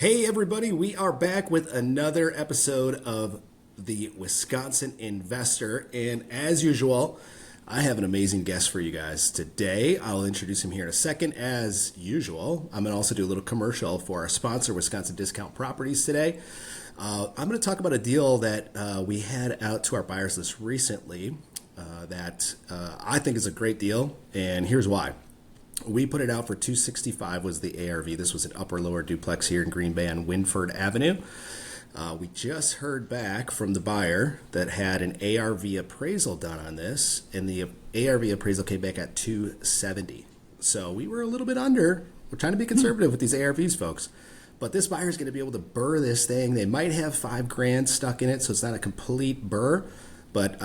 Hey everybody, we are back with another episode of the Wisconsin Investor, and as usual, I have an amazing guest for you guys today. I'll introduce him here in a second. As usual, I'm going to also do a little commercial for our sponsor, Wisconsin Discount Properties today. I'm going to talk about a deal that we had out to our buyers list recently that I think is a great deal, and here's why. We put it out for $265 was the ARV. This was an upper lower duplex here in Green Bay on Winford Avenue. We just heard back from the buyer that had an ARV appraisal done on this, and the ARV appraisal came back at $270. So we were a little bit under. We're trying to be conservative with these ARVs, folks. But this buyer is going to be able to burr this thing. They might have $5,000 stuck in it, so it's not a complete burr. But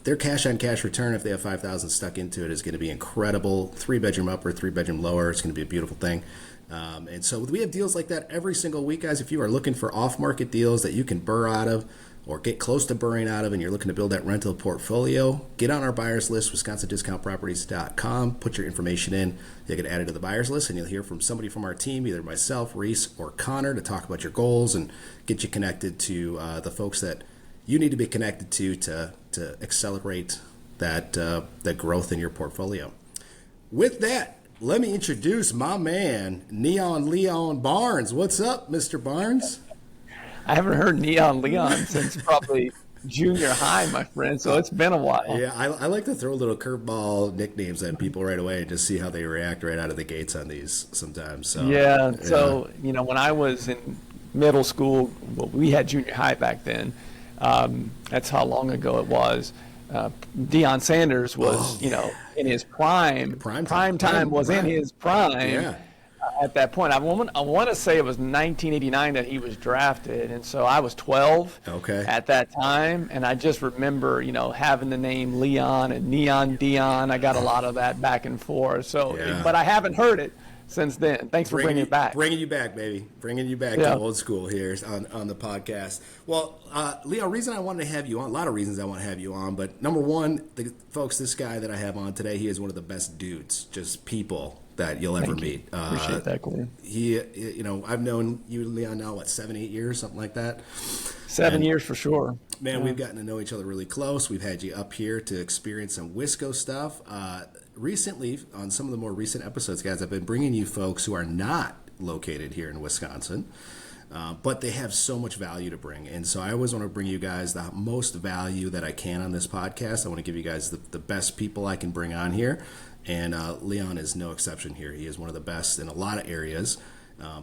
their cash on cash return, if they have $5,000 stuck into it, is going to be incredible. 3-bedroom upper, 3-bedroom lower. It's going to be a beautiful thing. And so we have deals like that every single week, guys. If you are looking for off-market deals that you can burr out of or get close to burring out of, and you're looking to build that rental portfolio, get on our buyers list, WisconsinDiscountProperties.com. Put your information in. You'll get added to the buyers list, and you'll hear from somebody from our team, either myself, Reese, or Connor, to talk about your goals and get you connected to the folks that you need to be connected to accelerate that growth in your portfolio. With that, let me introduce my man, Neon Leon Barnes. What's up, Mr. Barnes? I haven't heard Neon Leon since probably junior high, my friend, so it's been a while. Yeah, I like to throw little curveball nicknames at people right away and just see how they react right out of the gates on these sometimes. So, so when I was in middle school, well, we had junior high back then. That's how long ago it was. Deion Sanders was, in his prime. Prime time was in his prime at that point. I want to say it was 1989 that he was drafted, and so I was 12 at that time, and I just remember, having the name Leon and Neon Dion. I got a lot of that back and forth. So, but I haven't heard it since then. Thanks for bringing it back. Bringing you back, baby. Bringing you back to old school here on the podcast. Well, Leo, reason I wanted to have you on, a lot of reasons I want to have you on, but number one, folks, this guy that I have on today, he is one of the best dudes, just people that you'll ever meet. Appreciate that, Corey. I've known you, Leon, now, 7-8 years, something like that? 7 years for sure. Man, we've gotten to know each other really close. We've had you up here to experience some Wisco stuff. Recently, on some of the more recent episodes, guys, I've been bringing you folks who are not located here in Wisconsin, but they have so much value to bring. And so I always want to bring you guys the most value that I can on this podcast. I want to give you guys the best people I can bring on here. And Leon is no exception here. He is one of the best in a lot of areas,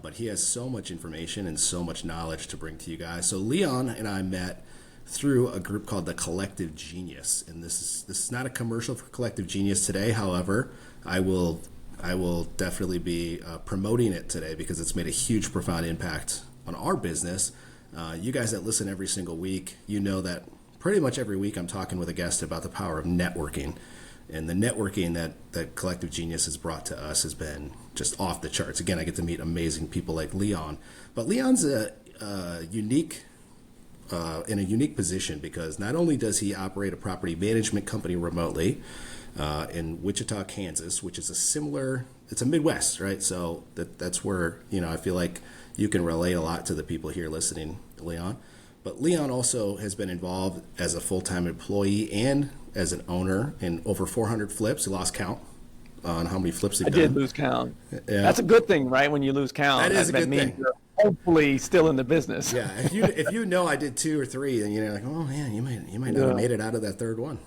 but he has so much information and so much knowledge to bring to you guys. So Leon and I met through a group called the Collective Genius, and this is not a commercial for Collective Genius today. However, I will definitely be promoting it today because it's made a huge, profound impact on our business. You guys that listen every single week, you know that pretty much every week I'm talking with a guest about the power of networking, and the networking that Collective Genius has brought to us has been just off the charts. Again, I get to meet amazing people like Leon, but Leon's in a unique position because not only does he operate a property management company remotely in Wichita, Kansas, which is it's a Midwest, right? So that's where, I feel like you can relate a lot to the people here listening, Leon. But Leon also has been involved as a full-time employee and as an owner in over 400 flips. He lost count on how many flips he's done. I did lose count. Yeah. That's a good thing, right? When you lose count, that is a good thing. You're hopefully still in the business. Yeah, if you know I did 2 or 3, then you're like, oh man, you might not have made it out of that third one.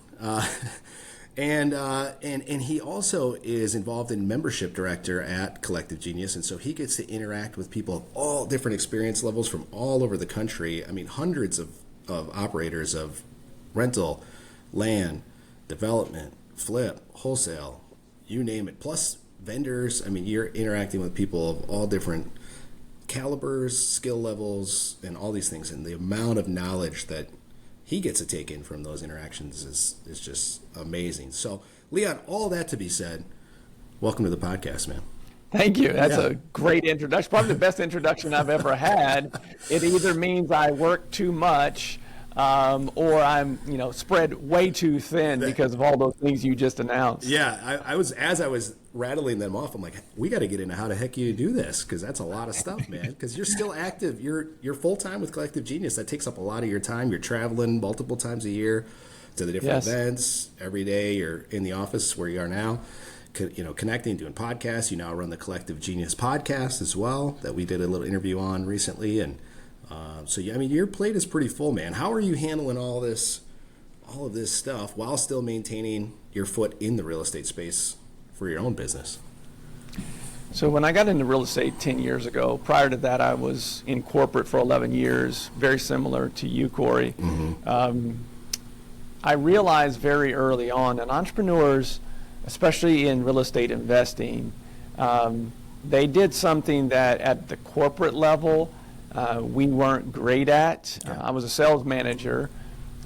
And he also is involved in membership director at Collective Genius, and so he gets to interact with people of all different experience levels from all over the country. I mean, hundreds of operators of rental, land, development, flip, wholesale, you name it, plus vendors. I mean, you're interacting with people of all different calibers, skill levels, and all these things, and the amount of knowledge that he gets to take in from those interactions is just amazing. So, Leon, all that to be said, welcome to the podcast, man. Thank you. That's a great introduction. Probably the best introduction I've ever had. It either means I work too much or I'm, spread way too thin because of all those things you just announced. Yeah, I was rattling them off, I'm like, we got to get into how the heck you do this, because that's a lot of stuff, man. Because you're still active. You're full time with Collective Genius. That takes up a lot of your time. You're traveling multiple times a year to the different events. Every day you're in the office where you are now, connecting, doing podcasts. You now run the Collective Genius podcast as well, that we did a little interview on recently. And so, yeah, I mean, your plate is pretty full, man. How are you handling all of this stuff while still maintaining your foot in the real estate space for your own business? So when I got into real estate 10 years ago, prior to that, I was in corporate for 11 years, very similar to you, Corey. I realized very early on that entrepreneurs, especially in real estate investing, they did something that at the corporate level we weren't great at. I was a sales manager,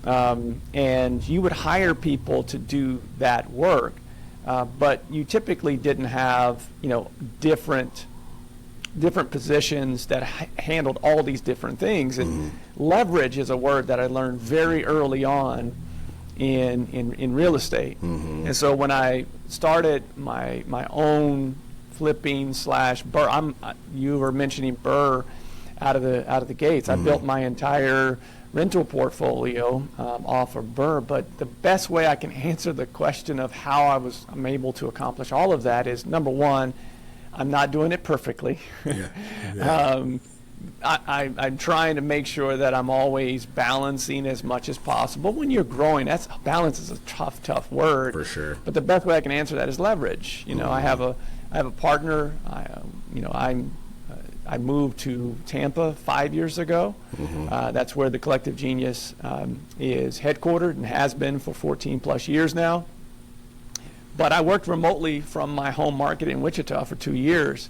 and you would hire people to do that work, but you typically didn't have different positions that handled all these different things. And leverage is a word that I learned very early on in real estate. And so when I started my own flipping / BRRRR, you were mentioning BRRRR out of the gates. I built my entire rental portfolio off of BRRRR, but the best way I can answer the question of how I'm able to accomplish all of that is, number one, I'm not doing it perfectly. I'm trying to make sure that I'm always balancing as much as possible. When you're growing, balance is a tough word. For sure. But the best way I can answer that is leverage. I have a partner. I moved to Tampa 5 years ago. That's where the Collective Genius is headquartered and has been for 14 plus years now. But I worked remotely from my home market in Wichita for 2 years.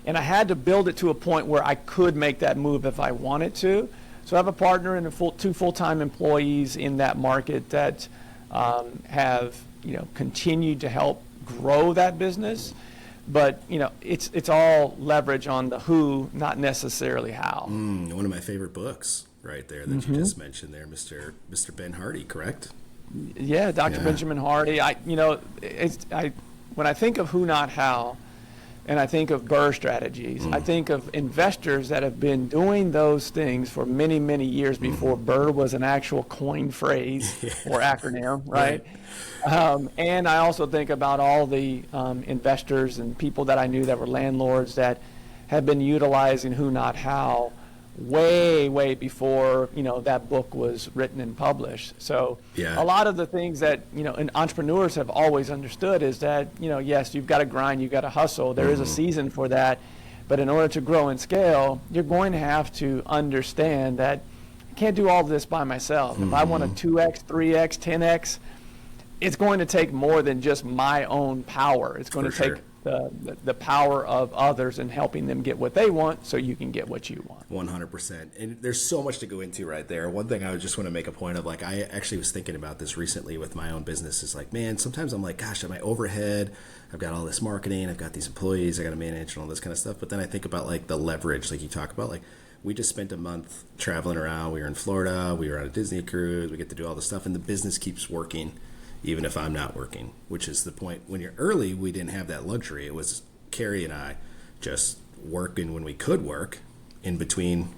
And I had to build it to a point where I could make that move if I wanted to. So I have a partner and two full-time employees in that market that have continued to help grow that business. But it's all leverage on the who, not necessarily how. One of my favorite books right there that you just mentioned there, Mr. Ben Hardy, correct? Yeah, Dr. Benjamin Hardy. When I think of who, not how, and I think of BRRRR strategies, I think of investors that have been doing those things for many, many years before BRRRR was an actual coined phrase or acronym, right? And I also think about all the investors and people that I knew that were landlords that had been utilizing who, not how way before that book was written and published. So a lot of the things that and entrepreneurs have always understood is that yes, you've got to grind, you've got to hustle. There is a season for that, but in order to grow and scale, you're going to have to understand that I can't do all of this by myself. If I want to 2x, 3x, 10x, it's going to take more than just my own power. It's going to take the power of others and helping them get what they want so you can get what you want. 100%. And there's so much to go into right there. One thing I would just want to make a point of, I actually was thinking about this recently with my own business, is man, sometimes I'm like, gosh, my overhead, I've got all this marketing, I've got these employees I got to manage and all this kind of stuff. But then I think about the leverage, like you talk about, we just spent a month traveling around. We were in Florida, we were on a Disney cruise, we get to do all this stuff, and the business keeps working even if I'm not working, which is the point. When you're early, we didn't have that luxury. It was Carrie and I just working when we could work in between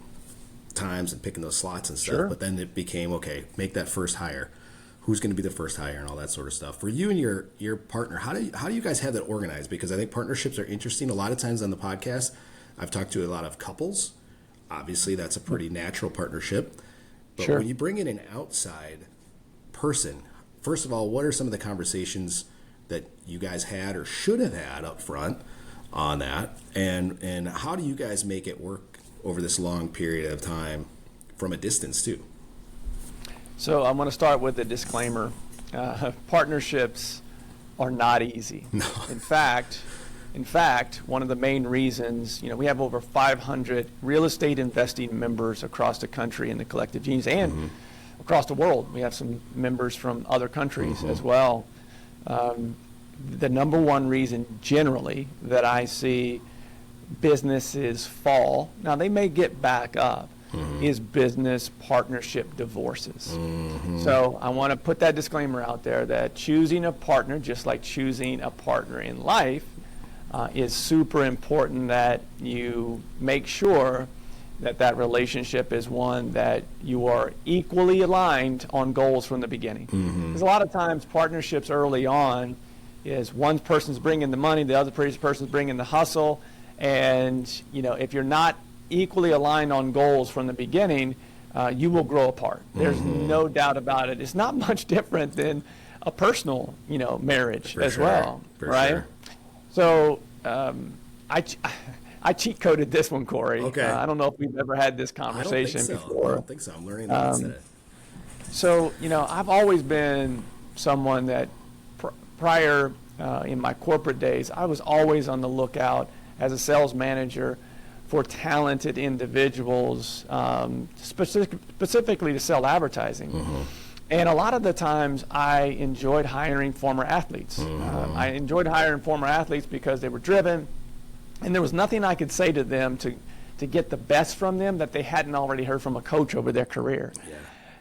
times and picking those slots and stuff. But then it became, okay, make that first hire. Who's going to be the first hire and all that sort of stuff. For you and your partner, how do you guys have that organized? Because I think partnerships are interesting. A lot of times on the podcast, I've talked to a lot of couples. Obviously, that's a pretty natural partnership. But when you bring in an outside person, first of all, what are some of the conversations that you guys had or should have had up front on that? And how do you guys make it work over this long period of time from a distance too? So I'm going to start with a disclaimer. Partnerships are not easy. No. In fact, one of the main reasons, we have over 500 real estate investing members across the country in the Collective Genius and across the world. We have some members from other countries as well. The number one reason generally that I see businesses fall, now they may get back up, is business partnership divorces. So I want to put that disclaimer out there that choosing a partner, just like choosing a partner in life, is super important that you make sure that that relationship is one that you are equally aligned on goals from the beginning. Because a lot of times partnerships early on is one person's bringing the money, the other person's bringing the hustle, and if you're not equally aligned on goals from the beginning, you will grow apart. There's no doubt about it. It's not much different than a personal, marriage as well, right? Sure. So I cheat coded this one, Corey. Okay. I don't know if we've ever had this conversation before. I don't think so. I'm learning that today. So, I've always been someone that prior in my corporate days, I was always on the lookout as a sales manager for talented individuals, specifically to sell advertising. And a lot of the times I enjoyed hiring former athletes. I enjoyed hiring former athletes because they were driven, and there was nothing I could say to them to get the best from them that they hadn't already heard from a coach over their career. Yeah.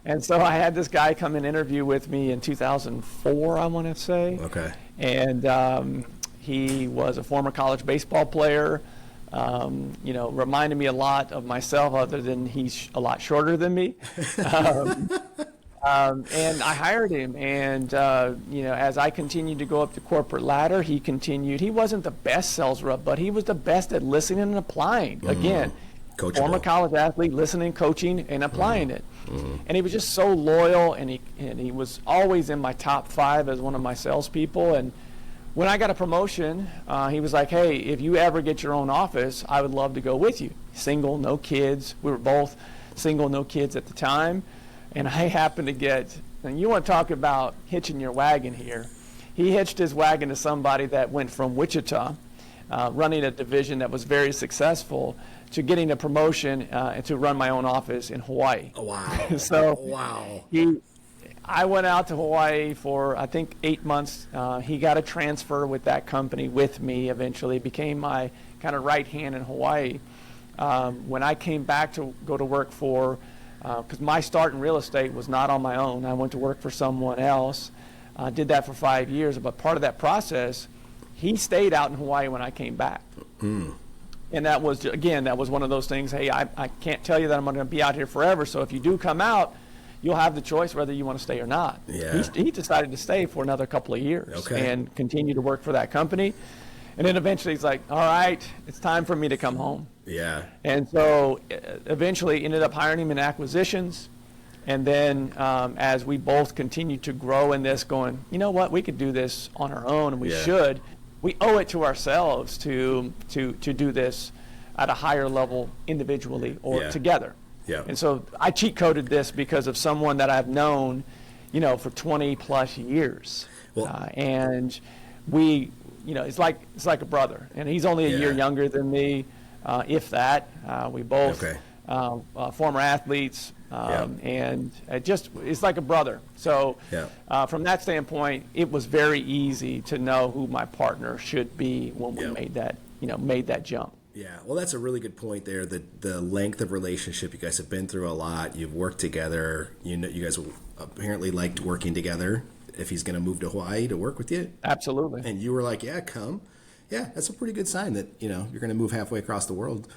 And so I had this guy come and interview with me in 2004, I want to say. Okay. And he was a former college baseball player. Reminded me a lot of myself, other than he's a lot shorter than me. And I hired him, and as I continued to go up the corporate ladder, he continued. He wasn't the best sales rep, but he was the best at listening and applying. Again, Coachable. Former college athlete, listening, coaching, and applying it. And he was just so loyal, and he was always in my top 5 as one of my salespeople. And when I got a promotion, he was like, "Hey, if you ever get your own office, I would love to go with you." Single, no kids. We were both single, no kids at the time. And I happened to get, and you want to talk about hitching your wagon here. He hitched his wagon to somebody that went from Wichita, running a division that was very successful, to getting a promotion and to run my own office in Hawaii. Oh, wow. So wow. I went out to Hawaii for, I think, 8 months. He got a transfer with that company with me eventually, became my kind of right hand in Hawaii. When I came back to go to work for, because my start in real estate was not on my own. I went to work for someone else. Did that for 5 years, but part of that process, he stayed out in Hawaii when I came back. And that was, again, that was one of those things, hey, I can't tell you that I'm going to be out here forever, so if you do come out, you'll have the choice whether you want to stay or not. Yeah. He decided to stay for another couple of years and continue to work for that company. And then eventually he's like, all right, it's time for me to come home. Yeah. And so eventually ended up hiring him in acquisitions. And then as we both continued to grow in this, going, you know what, we could do this on our own, and we should. We owe it to ourselves to do this at a higher level individually or together. Yeah. And so I cheat coded this because of someone that I've known, for 20 plus years. Well, and we, it's like a brother, and he's only a year younger than me, if that. We both former athletes, and it's like a brother. So from that standpoint, it was very easy to know who my partner should be when we made that jump. Yeah, well, that's a really good point there. The length of relationship, you guys have been through a lot. You've worked together. You guys apparently liked working together. If he's going to move to Hawaii to work with you, absolutely. And you were like, "Yeah, come." Yeah, that's a pretty good sign that you're going to move halfway across the world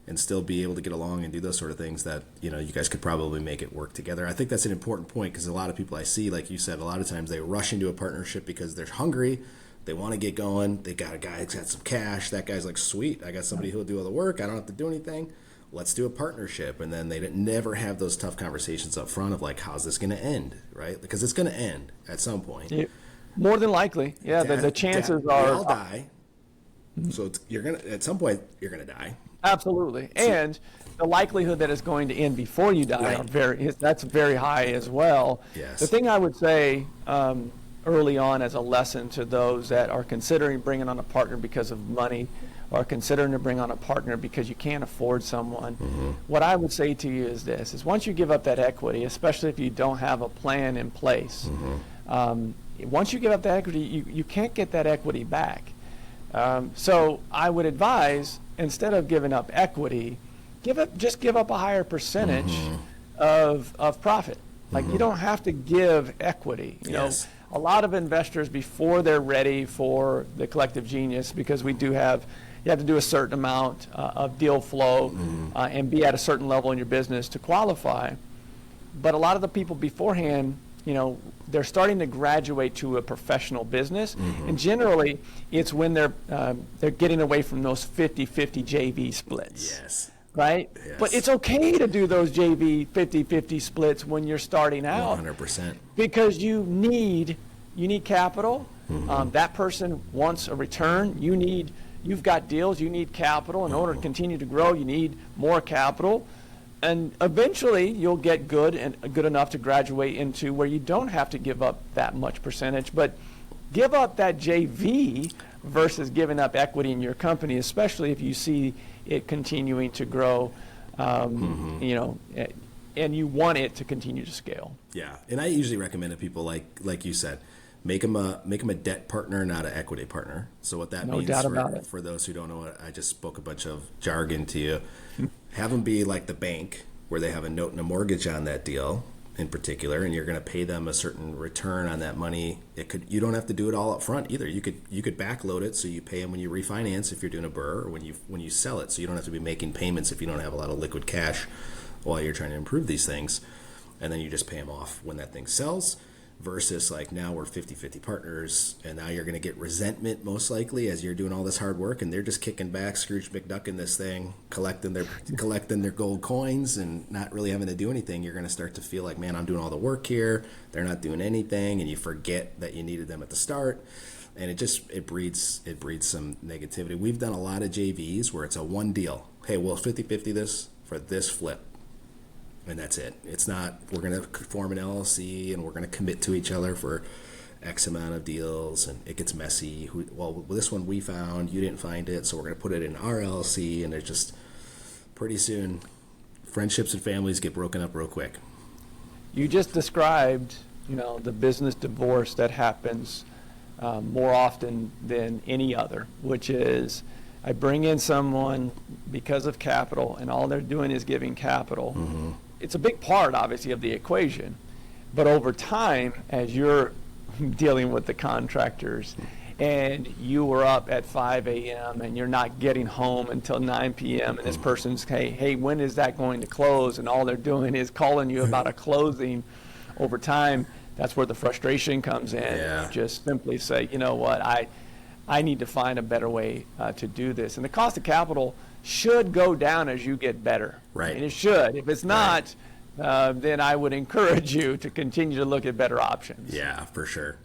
and still be able to get along and do those sort of things. That you guys could probably make it work together. I think that's an important point because a lot of people I see, like you said, a lot of times they rush into a partnership because they're hungry. They want to get going. They got a guy that's got some cash. That guy's like, sweet, I got somebody who'll do all the work. I don't have to do anything. Let's do a partnership. And then they never have those tough conversations up front of like, how's this going to end, right? Because it's going to end at some point. Yeah, more than likely. Yeah, the chances are. We all die. So at some point, you're going to die. Absolutely. And the likelihood that it's going to end before you die that's very high as well. Yes. The thing I would say early on as a lesson to those that are considering bringing on a partner because of money or considering to bring on a partner because you can't afford someone, what I would say to you is this, is once you give up that equity, especially if you don't have a plan in place, once you give up that equity, you can't get that equity back. So I would advise, instead of giving up equity, just give up a higher percentage of profit. Like you don't have to give equity. a lot of investors, before they're ready for the collective genius, because you have to do a certain amount of deal flow and be at a certain level in your business to qualify. But a lot of the people beforehand, they're starting to graduate to a professional business, and generally it's when they're getting away from those 50-50 JV splits. Yes. Right? Yes. But it's okay to do those JV 50-50 splits when you're starting out. 100%. Because you need capital. That person wants a return. You've got deals, you need capital. In order to continue to grow, you need more capital. And eventually you'll get good enough to graduate into where you don't have to give up that much percentage. But give up that JV versus giving up equity in your company, especially if you see it continuing to grow, and you want it to continue to scale. Yeah, and I usually recommend to people, like you said, make them a debt partner, not an equity partner. So what that means, for those who don't know, I just spoke a bunch of jargon to you. Have them be like the bank, where they have a note and a mortgage on that deal in particular, and you're going to pay them a certain return on that money. You don't have to do it all up front either. You could backload it, so you pay them when you refinance if you're doing a BRRRR, or when you sell it, so you don't have to be making payments if you don't have a lot of liquid cash while you're trying to improve these things, and then you just pay them off when that thing sells. Versus like now we're 50-50 partners, and now you're going to get resentment most likely as you're doing all this hard work, and they're just kicking back, Scrooge McDucking this thing, collecting their gold coins and not really having to do anything. You're going to start to feel like, man, I'm doing all the work here, they're not doing anything, and you forget that you needed them at the start, and it breeds some negativity. We've done a lot of JVs where it's a one deal. Hey, we'll 50-50 this for this flip. And that's it. It's not, we're going to form an LLC and we're going to commit to each other for X amount of deals, and it gets messy. Well, this one we found, you didn't find it, so we're going to put it in our LLC, and it's just pretty soon friendships and families get broken up real quick. You just described, the business divorce that happens more often than any other, which is I bring in someone because of capital, and all they're doing is giving capital. It's a big part, obviously, of the equation. But over time, as you're dealing with the contractors, and you were up at 5 a.m. and you're not getting home until 9 p.m. and this person's, hey, when is that going to close? And all they're doing is calling you about a closing. Over time, that's where the frustration comes in. Yeah. Just simply say, you know what, I need to find a better way to do this. And the cost of capital should go down as you get better. Right. And it should. If it's not, then I would encourage you to continue to look at better options. Yeah, for sure.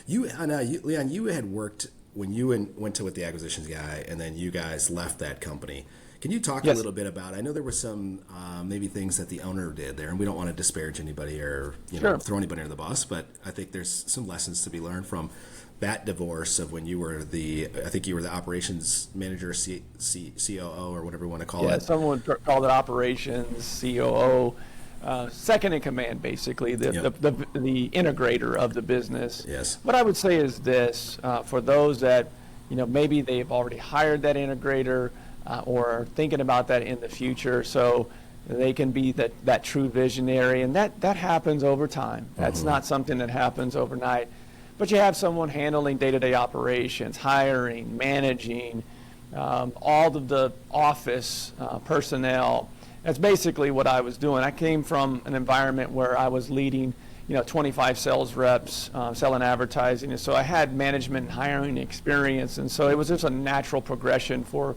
Leon, you had worked when you went to with the acquisitions guy, and then you guys left that company. Can you talk a little bit about, I know there were some maybe things that the owner did there, and we don't want to disparage anybody or throw anybody under the bus, but I think there's some lessons to be learned from that divorce of when you were the operations manager, COO, or whatever you want to call it. Yeah, someone called it operations, COO, second in command, basically, the integrator of the business. Yes. What I would say is this, for those that, maybe they've already hired that integrator or are thinking about that in the future, so they can be that true visionary, and that happens over time. That's not something that happens overnight. But you have someone handling day-to-day operations, hiring, managing, all of the office personnel. That's basically what I was doing. I came from an environment where I was leading, 25 sales reps, selling advertising, and so I had management and hiring experience, and so it was just a natural progression for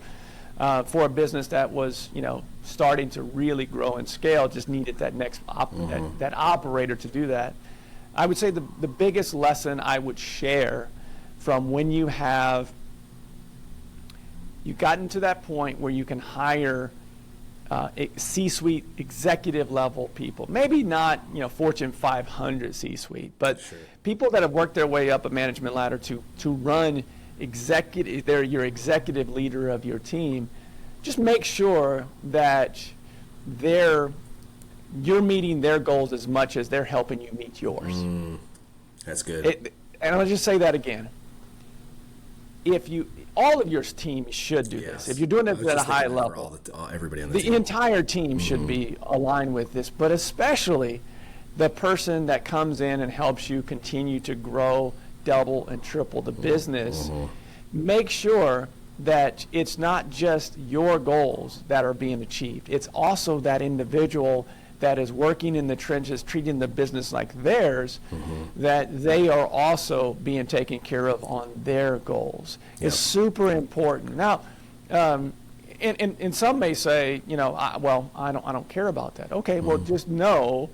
a business that was, starting to really grow and scale. Just needed that next that operator to do that. I would say the biggest lesson I would share from when you've gotten to that point where you can hire C-suite executive level people, maybe not Fortune 500 C-suite, but people that have worked their way up a management ladder to run executive, they're your executive leader of your team. Just make sure that you're meeting their goals as much as they're helping you meet yours. That's good. And I'll just say that again. All of your team should do this. If you're doing it at a high level, everybody on the team. entire team should be aligned with this, but especially the person that comes in and helps you continue to grow, double and triple the business, make sure that it's not just your goals that are being achieved. It's also that individual that is working in the trenches, treating the business like theirs, that they are also being taken care of on their goals. It's super important. Now, and some may say, I don't care about that. Okay, well, just know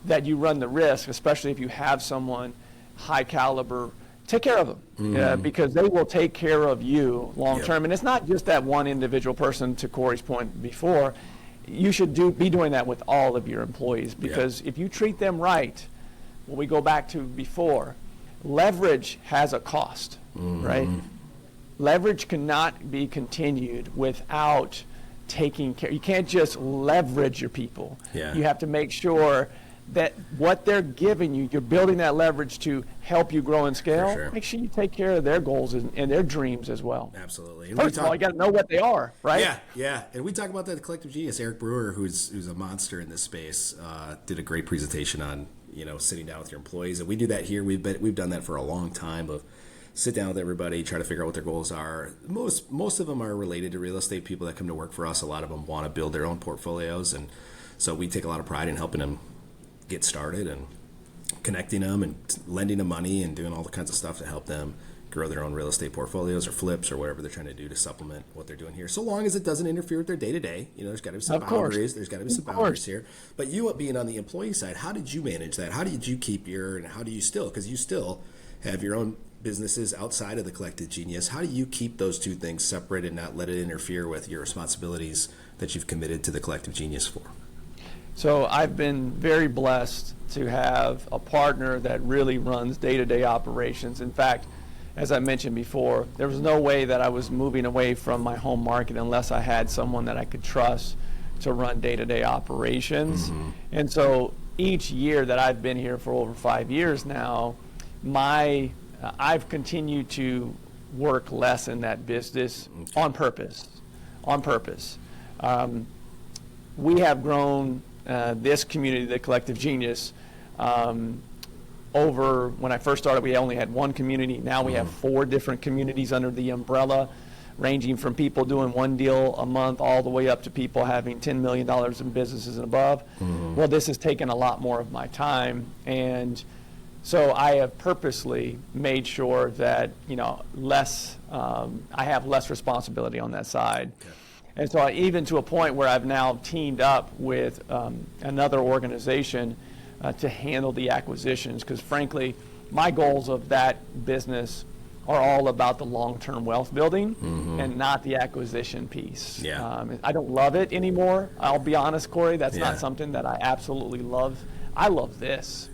that you run the risk, especially if you have someone high caliber. Take care of them because they will take care of you long term. And it's not just that one individual person, to Corey's point before. You should be doing that with all of your employees, because if you treat them right, what we go back to before, leverage has a cost, right? Leverage cannot be continued without taking care. You can't just leverage your people. You have to make sure that what they're giving you, you're building that leverage to help you grow and scale. Make sure you take care of their goals and their dreams as well. Absolutely. And first of all, you got to know what they are, right? Yeah. And we talk about that at Collective Genius. Eric Brewer, who's a monster in this space, did a great presentation on sitting down with your employees, and we do that here. We've done that for a long time. Of sit down with everybody, try to figure out what their goals are. Most of them are related to real estate people that come to work for us. A lot of them want to build their own portfolios, and so we take a lot of pride in helping them get started and connecting them and lending them money and doing all the kinds of stuff to help them grow their own real estate portfolios or flips or whatever they're trying to do to supplement what they're doing here. So long as it doesn't interfere with their day-to-day, there's got to be some boundaries. There's got to be some boundaries here. But you being on the employee side, how did you manage that? How did you keep and how do you still, because you still have your own businesses outside of the Collective Genius, how do you keep those two things separate and not let it interfere with your responsibilities that you've committed to the Collective Genius for? So I've been very blessed to have a partner that really runs day-to-day operations. In fact, as I mentioned before, there was no way that I was moving away from my home market unless I had someone that I could trust to run day-to-day operations. And so each year that I've been here for over 5 years now, I've continued to work less in that business on purpose. We have grown this community, the Collective Genius, over when I first started, we only had one community. Now we have 4 different communities under the umbrella, ranging from people doing 1 deal a month all the way up to people having $10 million in businesses and above. Well, this has taken a lot more of my time, and so I have purposely made sure that I have less responsibility on that side. And so even to a point where I've now teamed up with another organization to handle the acquisitions, because frankly, my goals of that business are all about the long-term wealth building and not the acquisition piece. I don't love it anymore. I'll be honest, Corey, that's not something that I absolutely love. I love this.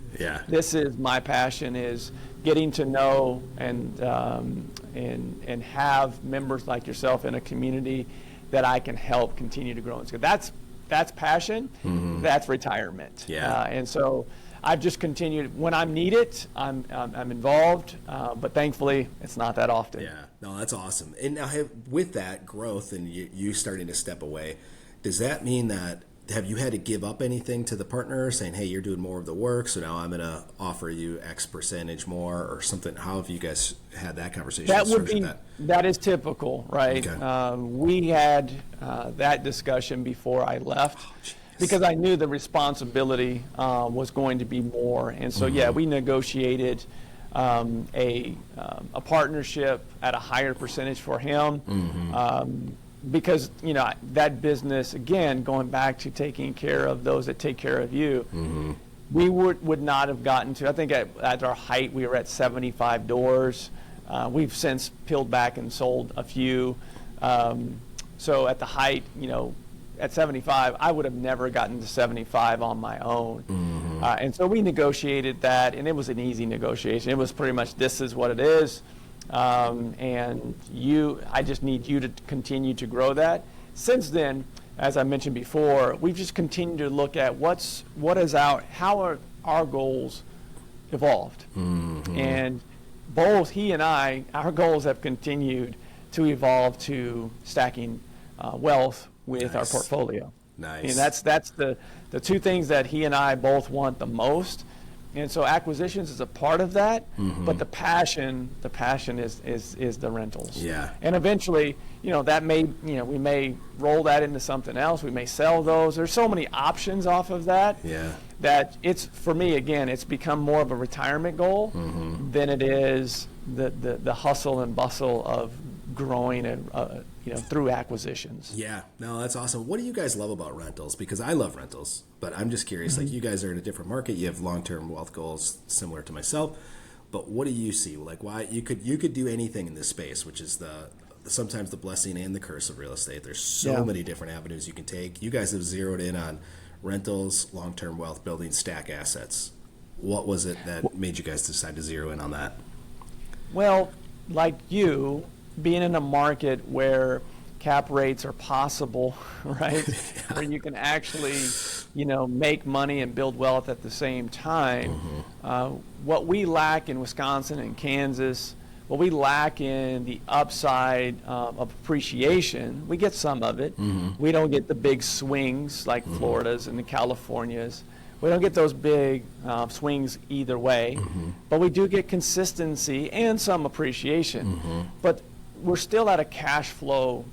This is my passion, is getting to know and have members like yourself in a community that I can help continue to grow and scale. That's passion. That's retirement. And so I've just continued. When I'm needed, I'm involved, but thankfully it's not that often. No, that's awesome. And now with that growth and you starting to step away, does that mean that have you had to give up anything to the partner, saying, hey, you're doing more of the work, so now I'm going to offer you X percentage more or something? How have you guys had that conversation? That is typical, right? We had that discussion before I left because I knew the responsibility was going to be more. And so, we negotiated a partnership at a higher percentage for him. Because that business, again, going back to taking care of those that take care of you, we would not have gotten to, I think at our height we were at 75 doors. We've since peeled back and sold a few. So at the height, at 75, I would have never gotten to 75 on my own. And so we negotiated that, and it was an easy negotiation. It was pretty much, this is what it is. And I just need you to continue to grow that. Since then, as I mentioned before, we've just continued to look at how are our goals evolved. And both he and our goals have continued to evolve to stacking wealth with our portfolio. Nice. And that's the two things that he and I both want the most. And so acquisitions is a part of that, but the passion is the rentals. Yeah. And eventually, that may, we may roll that into something else. We may sell those. There's so many options off of that. Yeah. That it's, for me, again, it's become more of a retirement goal than it is the hustle and bustle of growing and through acquisitions. Yeah, no, that's awesome. What do you guys love about rentals? Because I love rentals, but I'm just curious. Like, you guys are in a different market. You have long-term wealth goals similar to myself, but what do you see? Like, why you could do anything in this space, which is sometimes the blessing and the curse of real estate. There's so many different avenues you can take. You guys have zeroed in on rentals, long-term wealth building, stack assets. What was it that made you guys decide to zero in on that? Well, like you, being in a market where cap rates are possible, right? Where you can actually, make money and build wealth at the same time. What we lack in Wisconsin and Kansas, what we lack in the upside of appreciation, we get some of it. We don't get the big swings like Florida's and the Californias. We don't get those big swings either way, but we do get consistency and some appreciation. But we're still at a cash flow.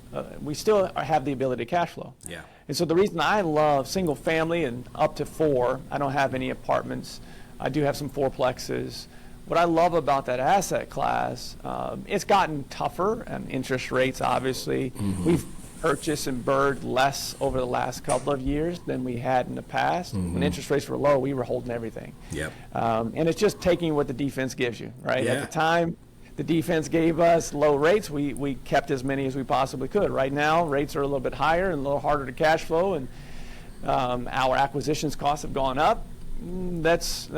We still have the ability to cash flow. Yeah. And so the reason I love single family and up to 4, I don't have any apartments. I do have some fourplexes. What I love about that asset class, it's gotten tougher, and interest rates, obviously. We've purchased and BRRRR'd less over the last couple of years than we had in the past. When interest rates were low, we were holding everything. Yep. And it's just taking what the defense gives you, right? Yeah. At the time, the defense gave us low rates. We kept as many as we possibly could. Right now, rates are a little bit higher and a little harder to cash flow, and our acquisitions costs have gone up. Let's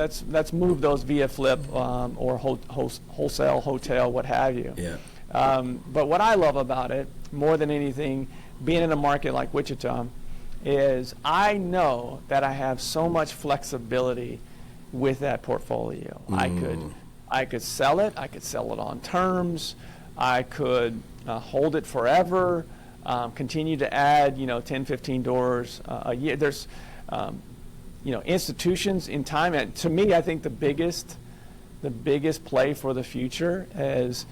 move those via flip or wholesale, hotel, what have you. Yeah. But what I love about it, more than anything, being in a market like Wichita, is I know that I have so much flexibility with that portfolio. I could sell it. I could sell it on terms. I could hold it forever. Continue to add, 10, 15 doors a year. There's, institutions in time. And to me, I think the biggest play for the future is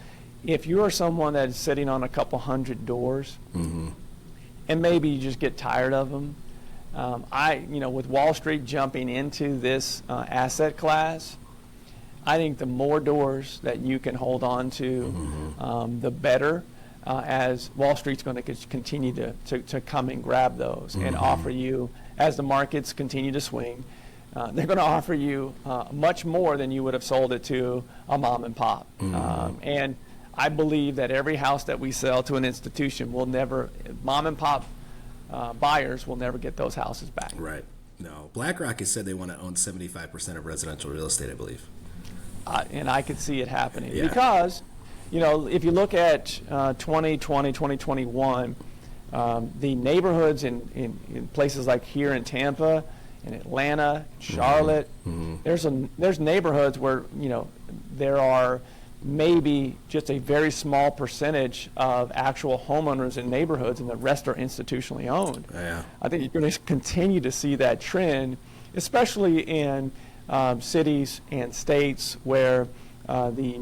if you are someone that's sitting on a couple hundred doors, and maybe you just get tired of them. With Wall Street jumping into this asset class, I think the more doors that you can hold on to, the better, as Wall Street's going to continue to come and grab those and offer you, as the markets continue to swing, they're going to offer you much more than you would have sold it to a mom and pop. And I believe that every house that we sell to an institution mom and pop buyers will never get those houses back. Right. No. BlackRock has said they want to own 75% of residential real estate, I believe. And I could see it happening because, if you look at 2020, 2021, the neighborhoods in places like here in Tampa, in Atlanta, Charlotte, there's neighborhoods where, there are maybe just a very small percentage of actual homeowners in neighborhoods, and the rest are institutionally owned. Yeah. I think you're going to continue to see that trend, especially in cities and states where the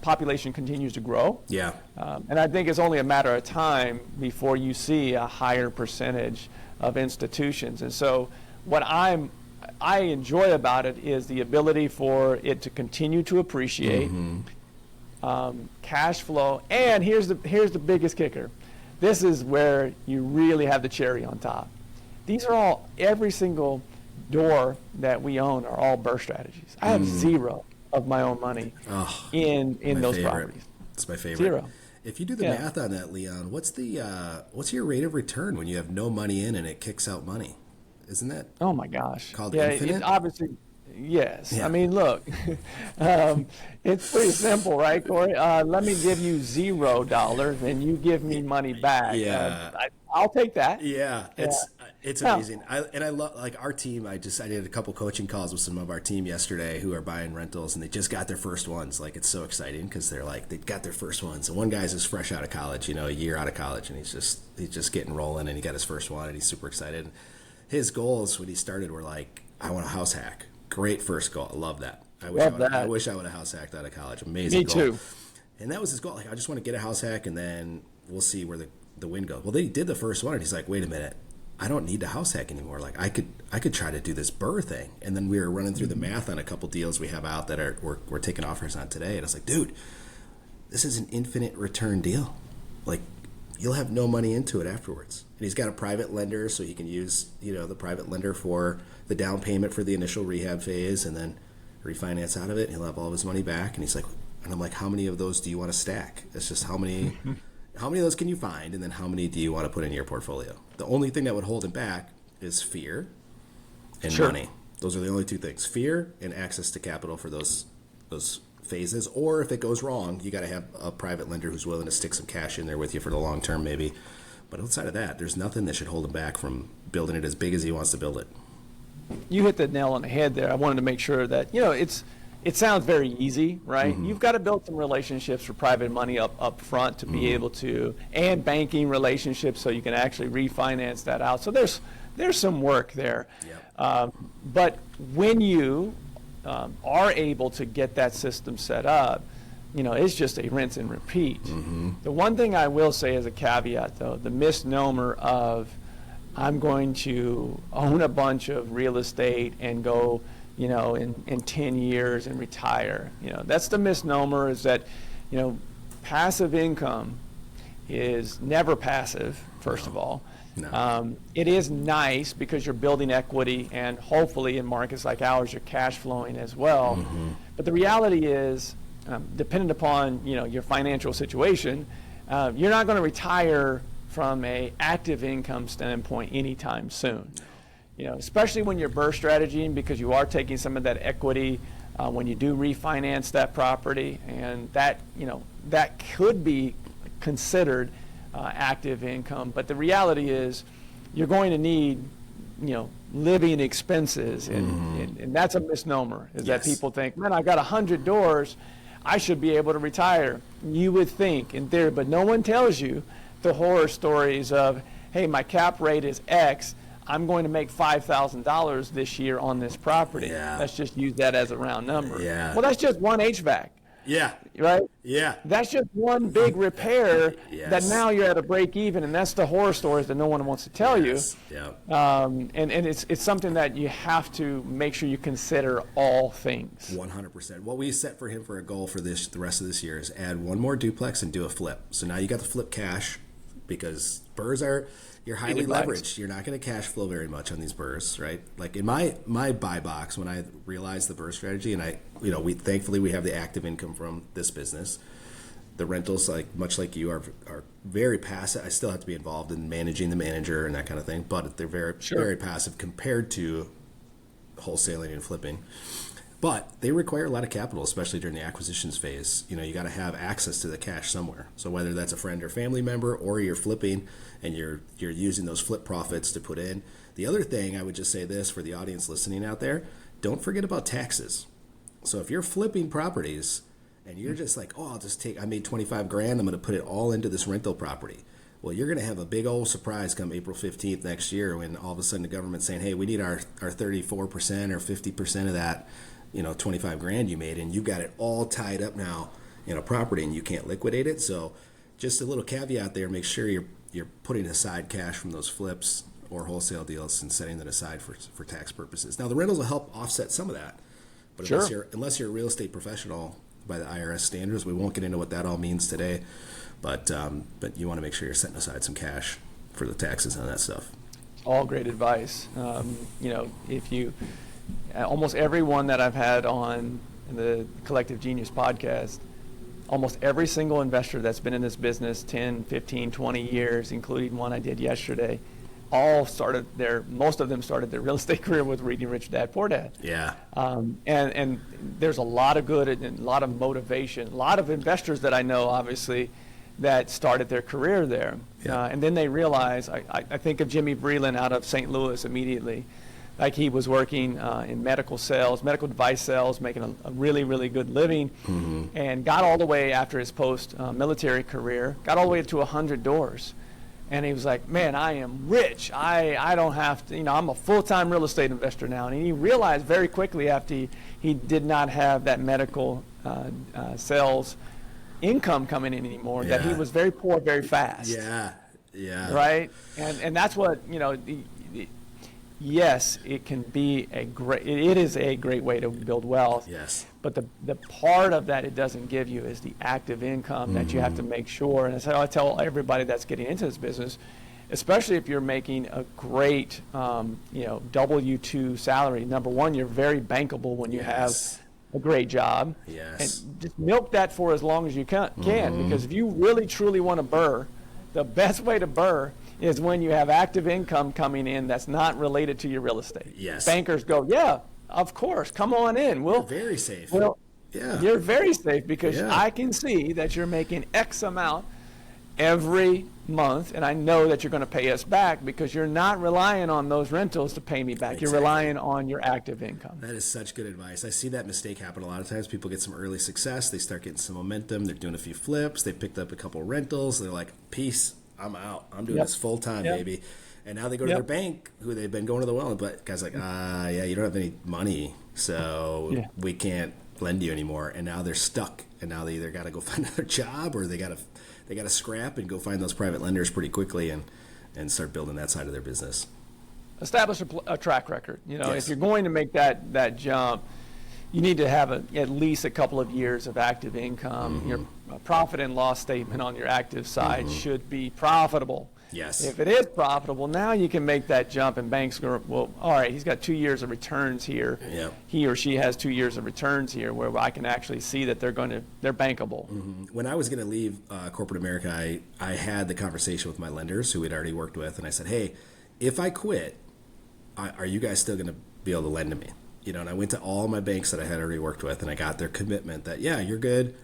population continues to grow. Yeah. And I think it's only a matter of time before you see a higher percentage of institutions. And so what I enjoy about it is the ability for it to continue to appreciate, cash flow, and here's the biggest kicker. This is where you really have the cherry on top. These are every single door that we own are all BRRRR strategies. I have zero of my own money in those properties. It's my favorite. Zero. If you do the math on that, Leon, what's your rate of return when you have no money in and it kicks out money? Isn't that oh my gosh called infinite? It obviously, yes. Yeah. I mean, look, it's pretty simple, right, Corey? Let me give you $0 and you give me money back. Yeah. I'll take that. Yeah, It's Now, amazing. I love, like, our team. I did a couple coaching calls with some of our team yesterday who are buying rentals, and they just got their first ones. Like, it's so exciting because they got their first ones. And one guy's just fresh out of college, a year out of college, and he's just getting rolling, and he got his first one, and he's super excited. His goals when he started were like, I want a house hack. Great first goal. I love that. I wish I would have house hacked out of college. Amazing me goal. too. And that was his goal. Like, I just want to get a house hack, and then we'll see where the wind goes. Well, they did the first one, and he's like, wait a minute. I don't need the house hack anymore. Like, I could try to do this BRRRR thing. And then we were running through the math on a couple deals we have out that we're taking offers on today. And I was like, dude, this is an infinite return deal. Like, you'll have no money into it afterwards. And he's got a private lender, so he can use, the private lender for the down payment for the initial rehab phase and then refinance out of it. And he'll have all of his money back. And he's like, and I'm like, how many of those do you want to stack? It's just how many of those can you find, and then how many do you want to put in your portfolio? The only thing that would hold him back is fear and money. Those are the only two things: fear and access to capital for those phases. Or if it goes wrong, you got to have a private lender who's willing to stick some cash in there with you for the long term, maybe. But outside of that, there's nothing that should hold him back from building it as big as he wants to build it. You hit the nail on the head there. I wanted to make sure that it sounds very easy, right? You've got to build some relationships for private money up front to be able to, and banking relationships so you can actually refinance that out. So there's some work there. Yep. But when you are able to get that system set up, it's just a rinse and repeat. The one thing I will say as a caveat, though, the misnomer of I'm going to own a bunch of real estate and go in 10 years and retire. That's the misnomer, is that, passive income is never passive, first of all. No. It is nice because you're building equity, and hopefully in markets like ours, you're cash flowing as well. But the reality is, dependent upon, your financial situation, you're not going to retire from a active income standpoint anytime soon. Especially when you're BRRRR strategy, because you are taking some of that equity when you do refinance that property, and that could be considered active income. But the reality is, you're going to need living expenses, and that's a misnomer. Is that people think, man, I've got 100 doors, I should be able to retire. You would think in theory, but no one tells you the horror stories of, hey, my cap rate is X. I'm going to make $5,000 this year on this property. Yeah. Let's just use that as a round number. Yeah. Well, that's just one HVAC. Yeah. Right? Yeah. That's just one big repair Yes. that now you're at a break even, and that's the horror stories that no one wants to tell you. Yeah. And it's something that you have to make sure you consider all things. 100%. What we set for him for a goal for the rest of this year is add one more duplex and do a flip. So now you got the flip cash, because BRRRRs you're highly leveraged. You're not going to cash flow very much on these BRRRRs, right? Like in my buy box, when I realized the BRRRR strategy, and we thankfully we have the active income from this business. The rentals, like much like you, are very passive. I still have to be involved in managing the manager and that kind of thing, but they're very passive compared to wholesaling and flipping. But they require a lot of capital, especially during the acquisitions phase. You got to have access to the cash somewhere. So whether that's a friend or family member, or you're flipping and you're using those flip profits to put in. The other thing, I would just say this for the audience listening out there: don't forget about taxes. So if you're flipping properties and you're just like, oh, I made 25 grand, I'm going to put it all into this rental property. Well, you're going to have a big old surprise come April 15th next year, when all of a sudden the government's saying, hey, we need our 34% or 50% of that 25 grand you made, and you've got it all tied up now in a property and you can't liquidate it. So just a little caveat there: make sure you're putting aside cash from those flips or wholesale deals and setting that aside for tax purposes. Now the rentals will help offset some of that, but unless you're a real estate professional by the IRS standards, we won't get into what that all means today, but you want to make sure you're setting aside some cash for the taxes on that stuff. All great advice. If you almost everyone that I've had on the Collective Genius podcast, almost every single investor that's been in this business 10, 15, 20 years, including one I did yesterday, most of them started their real estate career with reading Rich Dad, Poor Dad. Yeah. And there's a lot of good and a lot of motivation. A lot of investors that I know, obviously, that started their career there. Yeah. And then they realize, I think of Jimmy Breland out of St. Louis immediately. Like he was working in medical sales, medical device sales, making a really, really good living, and got all the way after his post-military career, got all the way to 100 doors. And he was like, man, I am rich. I don't have to, I'm a full-time real estate investor now. And he realized very quickly after he did not have that medical sales income coming in anymore, that he was very poor very fast. Yeah. Right? And that's what, yes, it is a great way to build wealth. Yes. But the part of that it doesn't give you is the active income that you have to make sure. And that's how I tell everybody that's getting into this business, especially if you're making a great, W-2 salary. Number one, you're very bankable when you have a great job. Yes. And just milk that for as long as you can, because if you really truly want to BRRRR, the best way to BRRRR is when you have active income coming in that's not related to your real estate. Yes. Bankers go, yeah, of course, come on in. Very safe. Well, yeah. You're very safe because I can see that you're making X amount every month, and I know that you're going to pay us back because you're not relying on those rentals to pay me back. Exactly. You're relying on your active income. That is such good advice. I see that mistake happen a lot of times. People get some early success. They start getting some momentum. They're doing a few flips. They picked up a couple rentals. They're like, peace, I'm out. I'm doing this full time, baby. And now they go to their bank, who they've been going to the well, but guy's like, you don't have any money, so we can't lend you anymore. And now they're stuck. And now they either got to go find another job or they got to scrap and go find those private lenders pretty quickly and start building that side of their business. Establish a track record. If you're going to make that jump, you need to have at least a couple of years of active income. Your profit and loss statement on your active side should be profitable. Yes. If it is profitable, now you can make that jump, and banks go, well, all right, he's got 2 years of returns here. Yep. He or she has 2 years of returns here where I can actually see that they're bankable. When I was going to leave corporate America, I had the conversation with my lenders who we'd already worked with, and I said, hey, if I quit, are you guys still going to be able to lend to me? And I went to all my banks that I had already worked with, and I got their commitment that, you're good.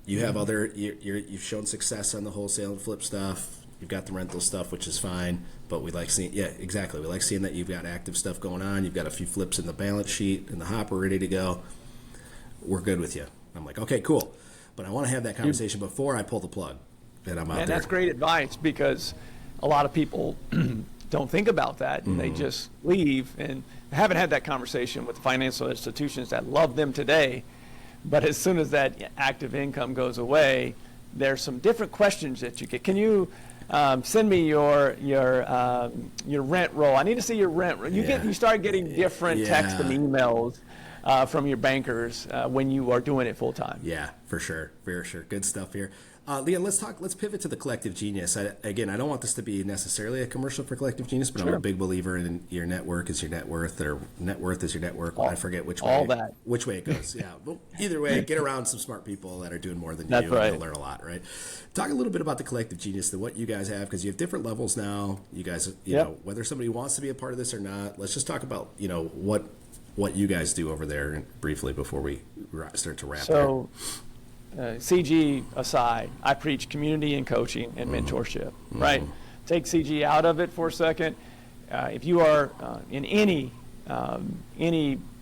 You have you've shown success on the wholesale and flip stuff. You've got the rental stuff, which is fine, but we like seeing, exactly. We like seeing that you've got active stuff going on. You've got a few flips in the balance sheet and the hopper ready to go. We're good with you. I'm like, okay, cool. But I want to have that conversation before I pull the plug and I'm out there. And that's great advice because a lot of people don't think about that. And they just leave and haven't had that conversation with financial institutions that love them today. But as soon as that active income goes away, there's some different questions that you get. Can you send me your rent roll? I need to see your rent roll. You start getting different texts and emails from your bankers when you are doing it full time. Yeah, for sure. Good stuff here. Leon, let's pivot to the Collective Genius. Again, I don't want this to be necessarily a commercial for Collective Genius, but I'm a big believer in your net worth is your net worth, or net worth is your network. I forget which way it goes. Yeah. Well, either way, get around some smart people that are doing more than you do, and you'll learn a lot, right? Talk a little bit about the Collective Genius, what you guys have, because you have different levels now. You guys, know, whether somebody wants to be a part of this or not, let's just talk about, what you guys do over there briefly before we start to wrap up. CG aside, I preach community and coaching and mentorship, right? Take CG out of it for a second. If you are in any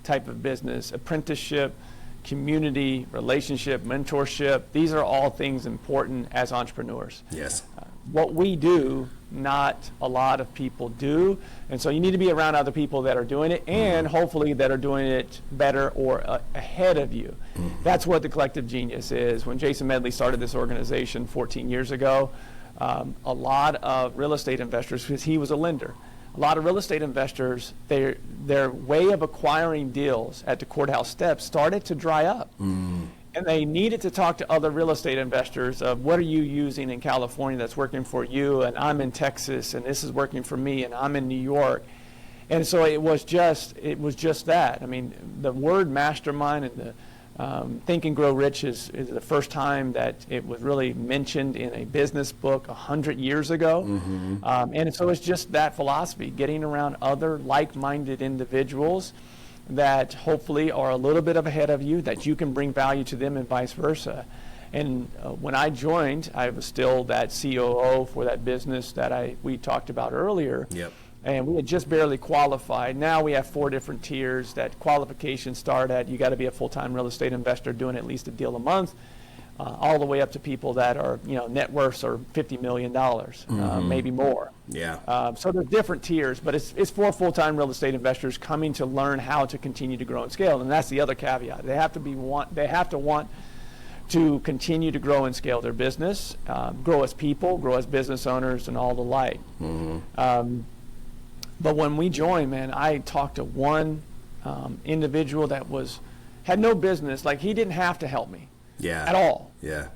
type of business, apprenticeship, community, relationship, mentorship, these are all things important as entrepreneurs. Yes. What we do, not a lot of people do. And so you need to be around other people that are doing it and hopefully that are doing it better or ahead of you. That's what the Collective Genius is. When Jason Medley started this organization 14 years ago, a lot of real estate investors, because he was a lender, a lot of real estate investors, their way of acquiring deals at the courthouse steps started to dry up. And they needed to talk to other real estate investors of what are you using in California that's working for you, and I'm in Texas, and this is working for me, and I'm in New York. And so it was just that. I mean, the word mastermind and the Think and Grow Rich is the first time that it was really mentioned in a business book 100 years ago. And so it's just that philosophy, getting around other like-minded individuals that hopefully are a little bit ahead of you, that you can bring value to them and vice versa. And when I joined, I was still that COO for that business that we talked about earlier. Yep. And we had just barely qualified. Now we have 4 different tiers that qualifications start at. You got to be a full-time real estate investor doing at least a deal a month, all the way up to people that are, net worths are $50 million, maybe more. Yeah. So there's different tiers, but it's for full-time real estate investors coming to learn how to continue to grow and scale. And that's the other caveat. They have to want to continue to grow and scale their business, grow as people, grow as business owners, and all the like. But when we joined, man, I talked to one individual that had no business. Like, he didn't have to help me at all. Yeah.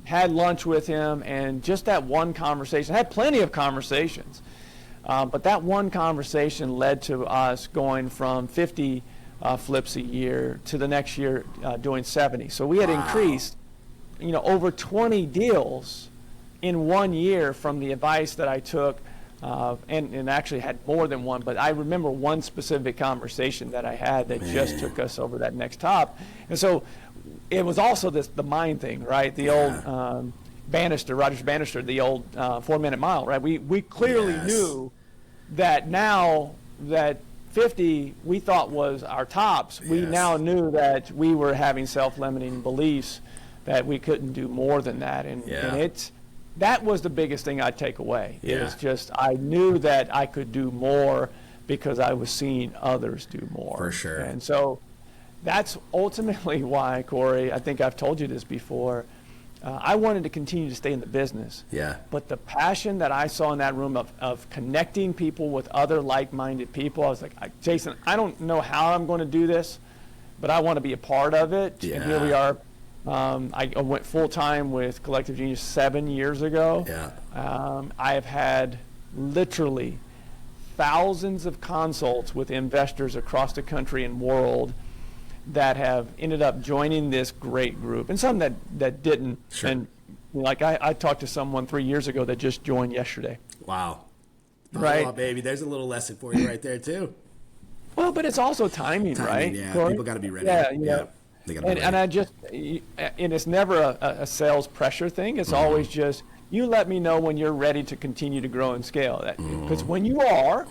Had lunch with him, and just that one conversation. I had plenty of conversations, but that one conversation led to us going from 50 flips a year to the next year doing 70. So we had increased, over 20 deals in 1 year from the advice that I took. And actually had more than one, but I remember one specific conversation that I had that just took us over that next top. And so it was also the mind thing, right? The old Rogers Bannister, the old 4-minute mile, right? We clearly knew that now that 50 we thought was our tops, we now knew that we were having self-limiting beliefs that we couldn't do more than that. And that was the biggest thing I'd take away. It was just, I knew that I could do more because I was seeing others do more. For sure. And so that's ultimately why, Corey, I think I've told you this before, I wanted to continue to stay in the business. Yeah. But the passion that I saw in that room of connecting people with other like-minded people, I was like, Jason, I don't know how I'm going to do this, but I want to be a part of it. Yeah. And here we are. I went full-time with Collective Genius 7 years ago. Yeah. I have had literally thousands of consults with investors across the country and world that have ended up joining this great group, and some that didn't. Sure. And like I talked to someone 3 years ago that just joined yesterday. Wow. Right. Oh, baby, there's a little lesson for you right there too. Well, but it's also timing, right? Yeah. Corey? People got to be ready. Yeah. They gotta be ready. And it's never a sales pressure thing. It's always just, you let me know when you're ready to continue to grow and scale. Because when you are,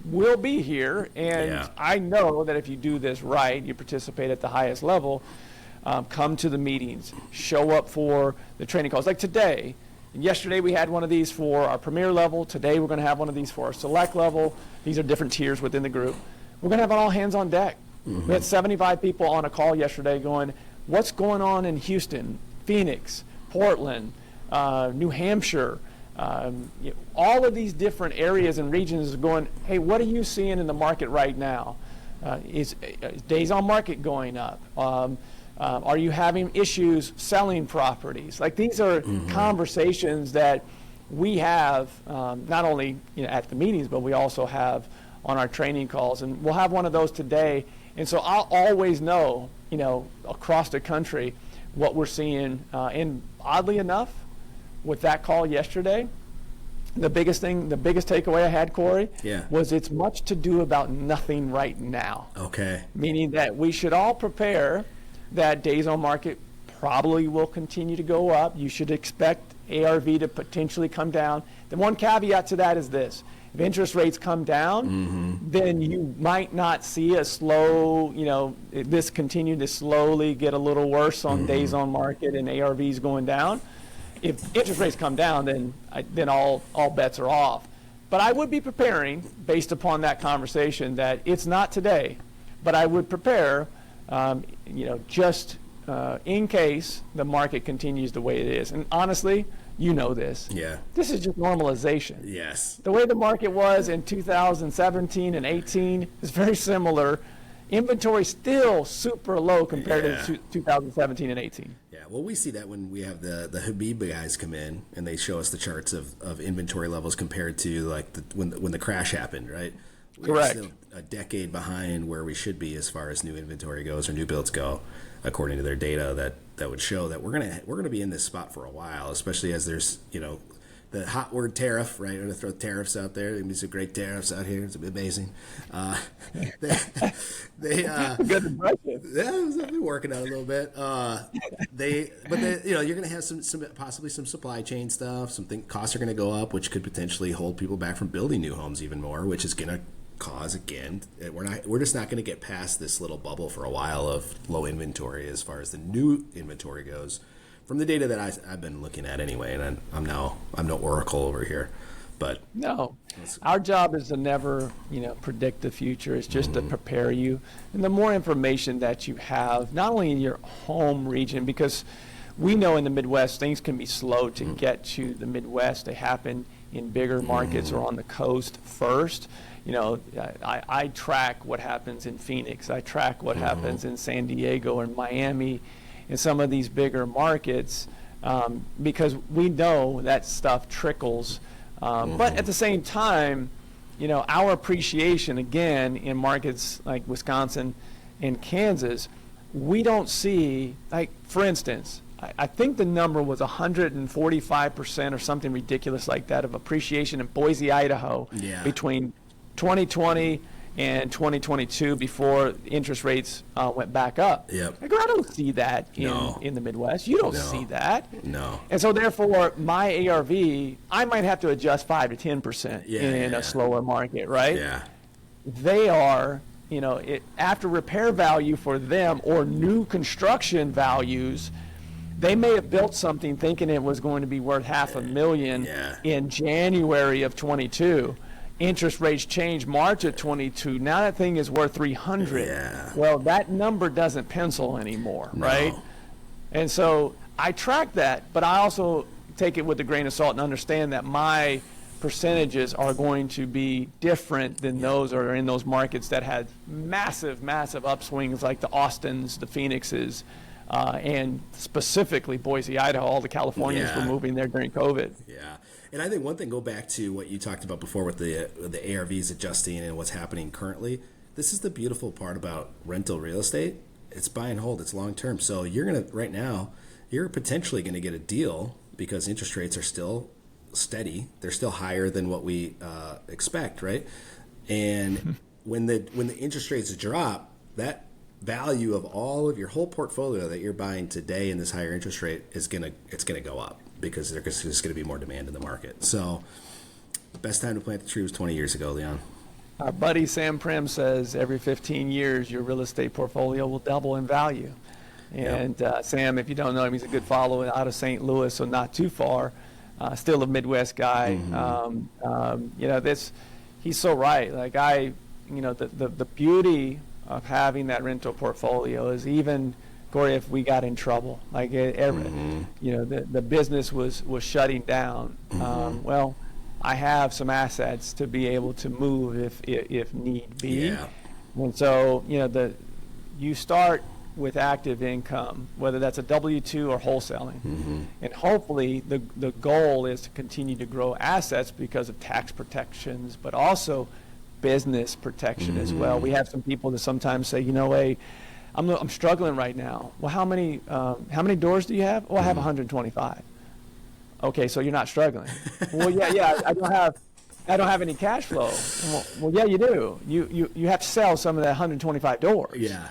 we'll be here. And I know that if you do this right, you participate at the highest level, come to the meetings, show up for the training calls. Like today, yesterday we had one of these for our premier level. Today we're going to have one of these for our select level. These are different tiers within the group. We're going to have it all hands on deck. We had 75 people on a call yesterday going, what's going on in Houston, Phoenix, Portland, New Hampshire, all of these different areas and regions going, hey, what are you seeing in the market right now? Is days on market going up? Are you having issues selling properties? Like, these are conversations that we have not only at the meetings, but we also have on our training calls. And we'll have one of those today. And so I'll always know, across the country what we're seeing. And oddly enough, with that call yesterday, the biggest takeaway I had, Corey, was it's much to do about nothing right now. Okay. Meaning that we should all prepare that days on market probably will continue to go up. You should expect ARV to potentially come down. The one caveat to that is this. If interest rates come down, then you might not see a slow, this continue to slowly get a little worse on days on market and ARVs going down. If interest rates come down, then all bets are off. But I would be preparing, based upon that conversation, that it's not today, but I would prepare, just in case the market continues the way it is. And honestly, this. Yeah. This is just normalization. Yes. The way the market was in 2017 and 18 is very similar. Inventory still super low compared to 2017 and 18. Yeah, well, we see that when we have the Habib guys come in and they show us the charts of inventory levels compared to when the crash happened, right? We're still a decade behind where we should be as far as new inventory goes or new builds go, according to their data that would show that we're gonna be in this spot for a while, especially as there's the the hot word tariff, right? I'm going to throw tariffs out there. There's some great tariffs out here. It's amazing. They, Good impression. yeah, I've been working on it a little bit. You're going to have some possibly some supply chain stuff. Costs are going to go up, which could potentially hold people back from building new homes even more, which is going to cause, again, we're just not going to get past this little bubble for a while of low inventory as far as the new inventory goes, from the data that I've been looking at anyway. And I'm no oracle over here, but no, our job is to never, predict the future. It's just to prepare you. And the more information that you have, not only in your home region, because we know in the Midwest things can be slow to get to the Midwest. They happen in bigger markets or on the coast first. I track what happens in Phoenix. I track what happens in San Diego and Miami and some of these bigger markets, because we know that stuff trickles. But at the same time, our appreciation, again, in markets like Wisconsin and Kansas, we don't see, like, for instance, I think the number was 145% or something ridiculous like that of appreciation in Boise, Idaho, between 2020 and 2022, before interest rates went back up. Yep. Like, I don't see that in the Midwest. You don't see that. No. And so therefore, my ARV, I might have to adjust 5 to 10% in a slower market, right? Yeah. They are, after repair value for them or new construction values, they may have built something thinking it was going to be worth $500,000 in January of 22. Interest rates changed March of 22. Now that thing is worth 300. Yeah. Well, that number doesn't pencil anymore, right? And so I track that, but I also take it with a grain of salt and understand that my percentages are going to be different than those that are in those markets that had massive, massive upswings, like the Austins, the Phoenixes, and specifically Boise, Idaho. All the Californians were moving there during COVID. Yeah. And I think one thing, go back to what you talked about before with the ARVs adjusting and what's happening currently. This is the beautiful part about rental real estate. It's buy and hold. It's long term. So right now, you're potentially going to get a deal because interest rates are still steady. They're still higher than what we expect, right? And when the interest rates drop, that value of all of your whole portfolio that you're buying today in this higher interest rate it's gonna go up, because there's just going to be more demand in the market. So the best time to plant the tree was 20 years ago, Leon. Our buddy Sam Prim says every 15 years your real estate portfolio will double in value. And Sam, if you don't know him, he's a good follower out of St. Louis, so not too far. Still a Midwest guy. He's so right. Like the beauty of having that rental portfolio is, even Corey, if we got in trouble, like the business was shutting down. Well, I have some assets to be able to move if need be. Yeah. And so you start with active income, whether that's a W-2 or wholesaling, and hopefully the goal is to continue to grow assets because of tax protections, but also business protection as well. We have some people that sometimes say, hey, I'm struggling right now. Well, how many doors do you have? Oh, I have 125. Okay, so you're not struggling. Well, yeah, I don't have any cash flow. Well, yeah, you do. You have to sell some of that 125 doors. Yeah.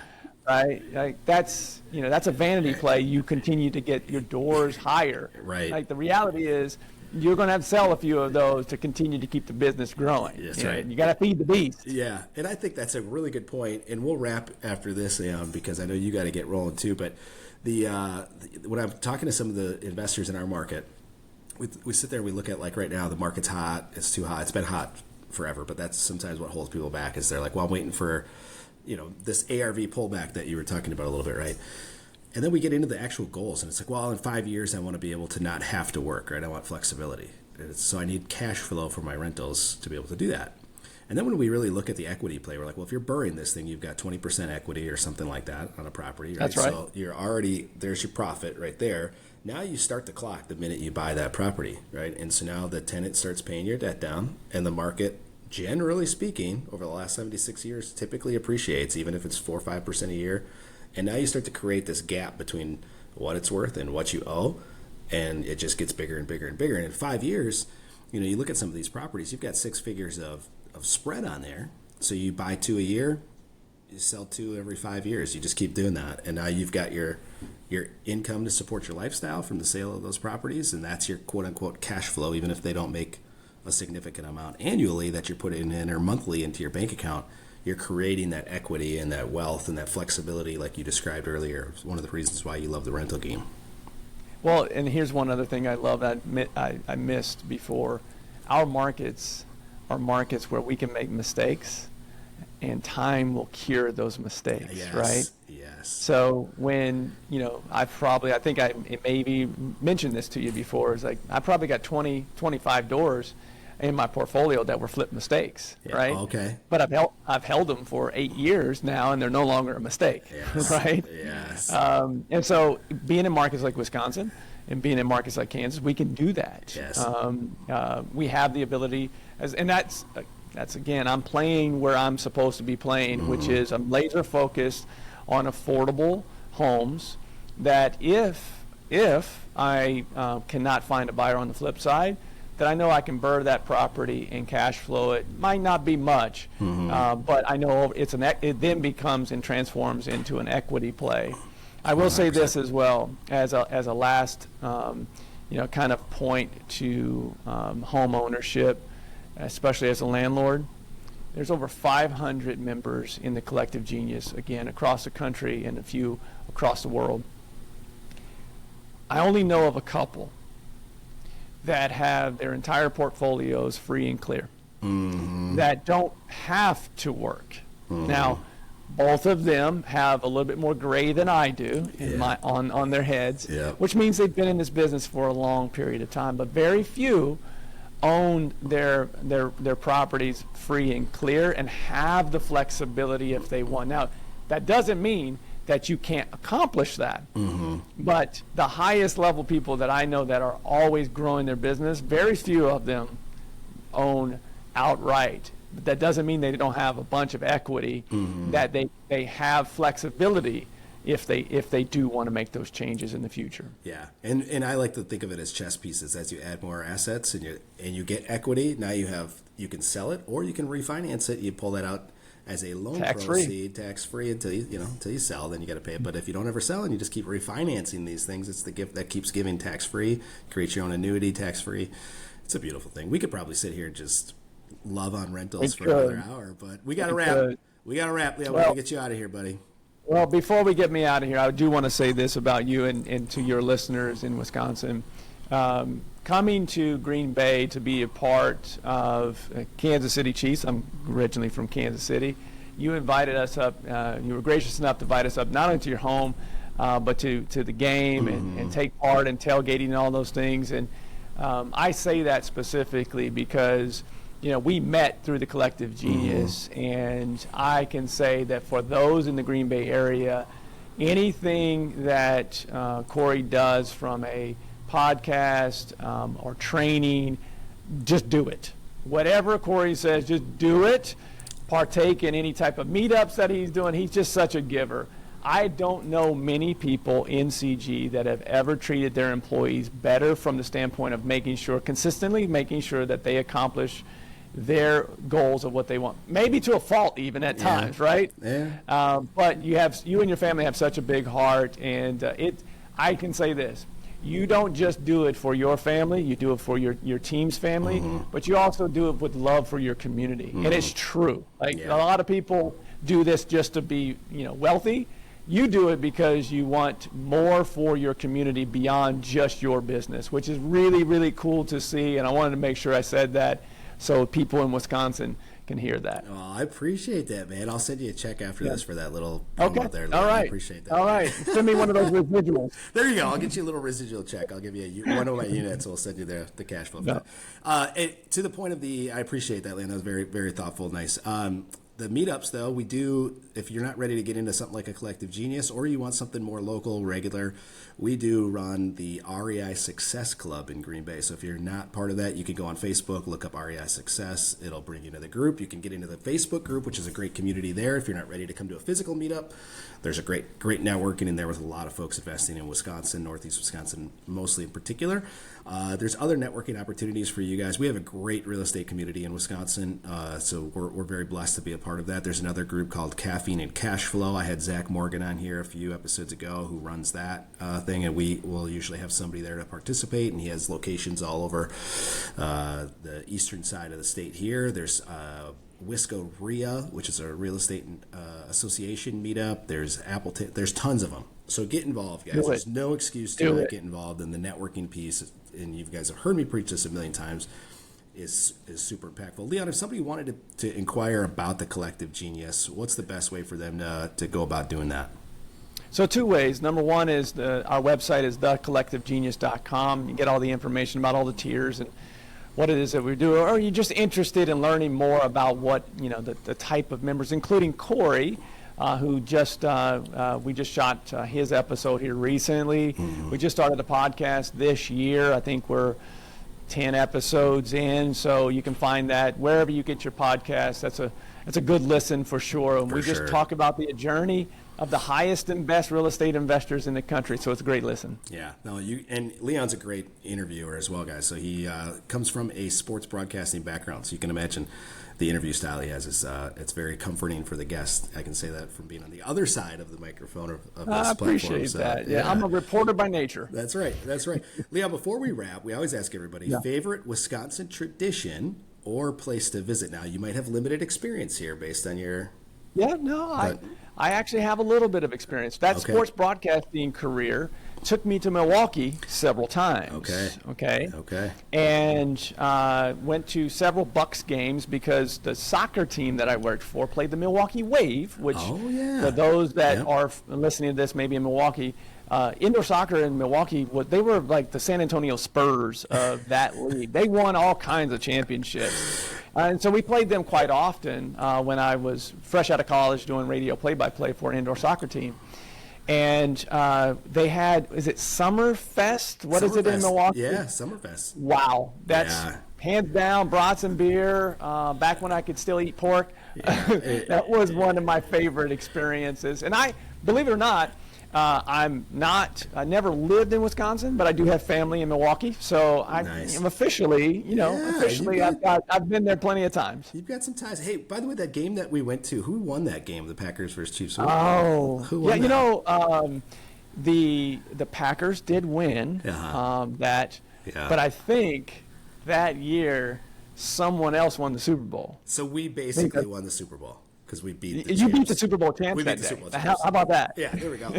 Right? Like that's a vanity play. You continue to get your doors higher. Right. Like the reality is, you're going to have to sell a few of those to continue to keep the business growing. That's right. You got to feed the beast. Yeah, and I think that's a really good point. And we'll wrap after this, because I know you got to get rolling too. But when I'm talking to some of the investors in our market, we sit there and we look at, like, right now the market's hot. It's too hot. It's been hot forever, but that's sometimes what holds people back. Is they're like, well, I'm waiting for this ARV pullback that you were talking about a little bit, right? And then we get into the actual goals, and it's like, well, in 5 years, I want to be able to not have to work, right? I want flexibility. So I need cash flow for my rentals to be able to do that. And then when we really look at the equity play, we're like, well, if you're BRRRRing this thing, you've got 20% equity or something like that on a property, right? That's right. So there's your profit right there. Now you start the clock the minute you buy that property, right? And so now the tenant starts paying your debt down, and the market, generally speaking, over the last 76 years, typically appreciates, even if it's 4 or 5% a year. And now you start to create this gap between what it's worth and what you owe. and it just gets bigger and bigger and bigger. And in 5 years, you look at some of these properties, you've got 6 figures of spread on there. So you buy 2 a year, you sell 2 every 5 years. You just keep doing that, and now you've got your income to support your lifestyle from the sale of those properties, and that's your quote unquote cash flow, even if they don't make a significant amount annually that you're putting in or monthly into your bank account. You're creating that equity and that wealth and that flexibility like you described earlier. It's one of the reasons why you love the rental game. Well, and here's one other thing I love that I missed before. Our markets are markets where we can make mistakes, and time will cure those mistakes, Yes, right? yes. So when, I think I maybe mentioned this to you before, it's like I probably got 20, 25 doors in my portfolio that were flip mistakes, Yeah, right? okay. But I've held them for 8 years now, and they're no longer a mistake, Yes, right? yes. And so being in markets like Wisconsin and being in markets like Kansas, we can do that. Yes. We have the ability, and that's again, I'm playing where I'm supposed to be playing, which is I'm laser focused on affordable homes that if I cannot find a buyer on the flip side, that I know I can BRRRR that property and cash flow it. Might not be much, but I know it then becomes and transforms into an equity play. I will say this as well as a last kind of point to home ownership, especially as a landlord. There's over 500 members in the Collective Genius, again, across the country and a few across the world. I only know of a couple that have their entire portfolios free and clear, that don't have to work. Now, both of them have a little bit more gray than I do on their heads, which means they've been in this business for a long period of time, but very few own their properties free and clear and have the flexibility if they want. Now, that doesn't mean that you can't accomplish that. But the highest level people that I know that are always growing their business, very few of them own outright. But that doesn't mean they don't have a bunch of equity, that they have flexibility if they do want to make those changes in the future. Yeah, and I like to think of it as chess pieces. As you add more assets and you get equity, now you can sell it or you can refinance it. You pull that out as a loan proceed, tax-free until you sell, then you got to pay it. But if you don't ever sell and you just keep refinancing these things, it's the gift that keeps giving tax-free. Create your own annuity tax-free. It's a beautiful thing. We could probably sit here and just love on rentals for another hour, but we got to wrap. We got to wrap. Yeah, we're going to get you out of here, buddy. Well, before we get me out of here, I do want to say this about you and to your listeners in Wisconsin. Coming to Green Bay to be a part of Kansas City Chiefs, I'm originally from Kansas City. You invited us up, you were gracious enough to invite us up not only to your home, but to the game and take part in tailgating and all those things. And I say that specifically because we met through the Collective Genius, and I can say that for those in the Green Bay area, anything that Corey does from a podcast or training, just do it. Whatever Corey says, just do it. Partake in any type of meetups that he's doing. He's just such a giver. I don't know many people in CG that have ever treated their employees better from the standpoint of consistently making sure that they accomplish their goals of what they want, maybe to a fault even at times, right? Yeah. But you and your family have such a big heart, and I can say this: you don't just do it for your family, you do it for your team's family, but you also do it with love for your community, and it's true. A lot of people do this just to be wealthy. You do it because you want more for your community beyond just your business, which is really, really cool to see, and I wanted to make sure I said that so people in Wisconsin can hear that. Oh, I appreciate that, man. I'll send you a check after this for that little promo there. All right. I appreciate that. All right. Send me one of those residuals. There you go. I'll get you a little residual check. I'll give you one of my units. We'll send you the cash flow. No. To the point of I appreciate that, Lynn. That was very, very thoughtful. Nice. The meetups, though, we do, if you're not ready to get into something like a Collective Genius or you want something more local, regular, we do run the REI Success Club in Green Bay. So if you're not part of that, you can go on Facebook, look up REI Success. It'll bring you to the group. You can get into the Facebook group, which is a great community there. If you're not ready to come to a physical meetup, there's a great networking in there with a lot of folks investing in Wisconsin, Northeast Wisconsin, mostly in particular. There's other networking opportunities for you guys. We have a great real estate community in Wisconsin, so we're very blessed to be a part of that. There's another group called Caffeine and Cash Flow. I had Zach Morgan on here a few episodes ago who runs that thing, and we will usually have somebody there to participate, and he has locations all over the eastern side of the state here. There's Wisco RIA, which is a real estate association meetup. There's Appleton. There's tons of them. So get involved, guys. There's no excuse to not get involved in the networking piece. And you guys have heard me preach this a million times. Is super impactful. Leon, if somebody wanted to inquire about the Collective Genius, what's the best way for them to go about doing that? So two ways. Number one is our website is thecollectivegenius.com. You get all the information about all the tiers and what it is that we do. Or you're just interested in learning more about what, the type of members, including Corey, who we just shot his episode here recently. Mm-hmm. We just started a podcast this year. I think we're 10 episodes in, so you can find that wherever you get your podcast. That's a good listen for sure. And just talk about the journey of the highest and best real estate investors in the country. So it's a great listen. Yeah. No, and Leon's a great interviewer as well, guys. So he comes from a sports broadcasting background. So you can imagine the interview style he has is it's very comforting for the guest. I can say that from being on the other side of the microphone of this platform. I appreciate that. Yeah, I'm a reporter by nature. That's right. Leon, before we wrap, we always ask everybody, favorite Wisconsin tradition or place to visit. Now, you might have limited experience here based on your... Yeah, no, I actually have a little bit of experience. That sports broadcasting career took me to Milwaukee several times. Okay. And went to several Bucks games because the soccer team that I worked for played the Milwaukee Wave, which for those that are listening to this maybe in Milwaukee, indoor soccer in Milwaukee, they were like the San Antonio Spurs of that league. They won all kinds of championships. And so we played them quite often when I was fresh out of college doing radio play-by-play for an indoor soccer team. And they had, is it Summerfest? What is it in Milwaukee? Yeah, Summerfest. Wow. That's hands down, brats and beer, back when I could still eat pork. That was one of my favorite experiences. And believe it or not, I never lived in Wisconsin, but I do have family in Milwaukee, so I'm officially, I've been there plenty of times. You've got some ties. Hey, by the way, that game that we went to, who won that game? The Packers versus Chiefs. Who won that? The Packers did win that, but I think that year someone else won the Super Bowl. So we basically won the Super Bowl. Because we beat the champs. You beat the Super Bowl champs that day. How about that? Yeah, there we go.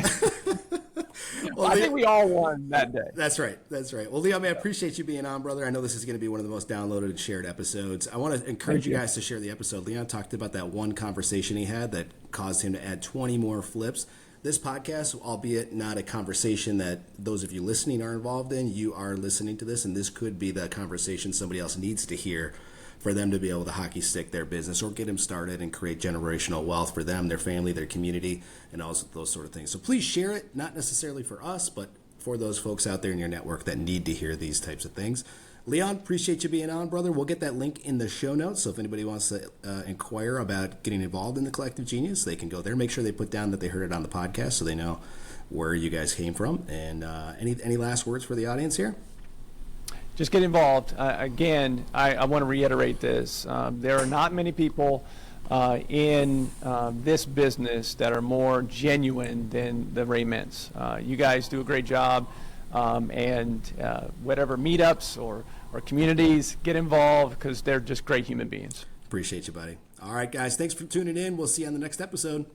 Well, I think we all won that day. That's right. Well, Leon, man, I appreciate you being on, brother. I know this is going to be one of the most downloaded and shared episodes. I want to encourage you guys to share the episode. Leon talked about that one conversation he had that caused him to add 20 more flips. This podcast, albeit not a conversation that those of you listening are involved in, you are listening to this, and this could be the conversation somebody else needs to hear for them to be able to hockey stick their business or get them started and create generational wealth for them, their family, their community, and all those sort of things. So please share it, not necessarily for us, but for those folks out there in your network that need to hear these types of things. Leon, appreciate you being on, brother. We'll get that link in the show notes. So if anybody wants to inquire about getting involved in the Collective Genius, they can go there. Make sure they put down that they heard it on the podcast so they know where you guys came from. And any last words for the audience here? Just get involved. Again, I want to reiterate this. There are not many people in this business that are more genuine than the Ray Mintz. You guys do a great job. And whatever meetups or communities, get involved because they're just great human beings. Appreciate you, buddy. All right, guys. Thanks for tuning in. We'll see you on the next episode.